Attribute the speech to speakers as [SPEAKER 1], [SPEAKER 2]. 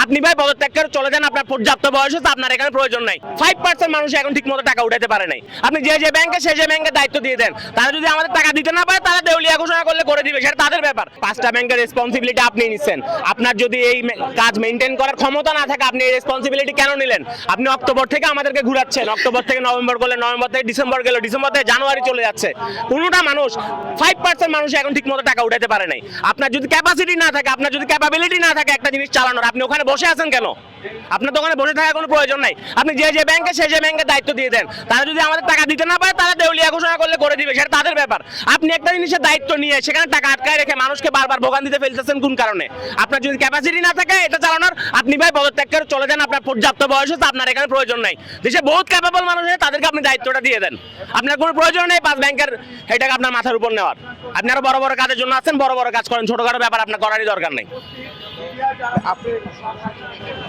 [SPEAKER 1] আপনি ভাই পদত্যাগ করে চলে যান, আপনার পর্যাপ্ত বয়স আছে, আপনার এখানে প্রয়োজন নাই। 5% মানুষ এখন ঠিক মতো টাকা উঠাতে পারে নাই। আপনি যে ব্যাংকে যে ব্যাংকে দায়িত্ব দিয়ে দেন, তারা যদি আমাদের টাকা দিতে না পারে তারা দেউলিয়া ঘোষণা করলে করে দিবে, সেটা তাদের ব্যাপার। 5টা ব্যাংকের রেসপন্সিবিলিটি আপনি নিচ্ছেন। আপনার যদি এই কাজ মেনটেন করার ক্ষমতা না থাকে, আপনি এই রেসপন্সিবিলিটি কেন নিলেন? আপনি অক্টোবর থেকে আমাদেরকে ঘুরাচ্ছেন, অক্টোবর থেকে নভেম্বর করলে, নভেম্বর থেকে ডিসেম্বর গেল, ডিসেম্বর থেকে জানুয়ারি চলে যাচ্ছে। কোনোটা মানুষ 5% মানুষ এখন ঠিক মতো টাকা উঠাতে পারে নাই। আপনার যদি ক্যাপাসিটি না থাকে, আপনার যদি ক্যাপাবিলিটি না থাকে একটা জিনিস চালানোর, আপনি ওখানে বসে আছেন কেন? আপনার তো ওখানে বসে থাকার কোনো প্রয়োজন নাই। আপনি যে ব্যাংকে যে ব্যাংকে দায়িত্ব দিয়ে দেন, তারা যদি আমাদের টাকা দিতে না পারে তারা দেউলিয়া ঘোষণা করলে করে দিবে, সেটা তাদের ব্যাপার। আপনি একটা জিনিসের দায়িত্ব নিয়ে সেখানে টাকা আটকায় রেখে মানুষকে বারবার ভোগান্তিতে ফেলতেছেন কোন কারণে? আপনার যদি ক্যাপাসিটি না থাকে এটা চালানোর, আপনি ভাই পদত্যাগ করে চলে যান, আপনার পর্যাপ্ত বয়স আছে, আপনার এখানে প্রয়োজন নাই। দেশে বহুত ক্যাপাবল মানুষ আছে, তাদেরকে আপনি দায়িত্বটা দিয়ে দেন। আপনার কোনো প্রয়োজন নেই 5 ব্যাংকের এটাকে আপনার মাথার উপর নেওয়ার। আপনি আরো বড় বড় কাজের জন্য আছেন, বড় বড় কাজ করেন, ছোটখাটো ব্যাপার আপনার করারই দরকার নেই।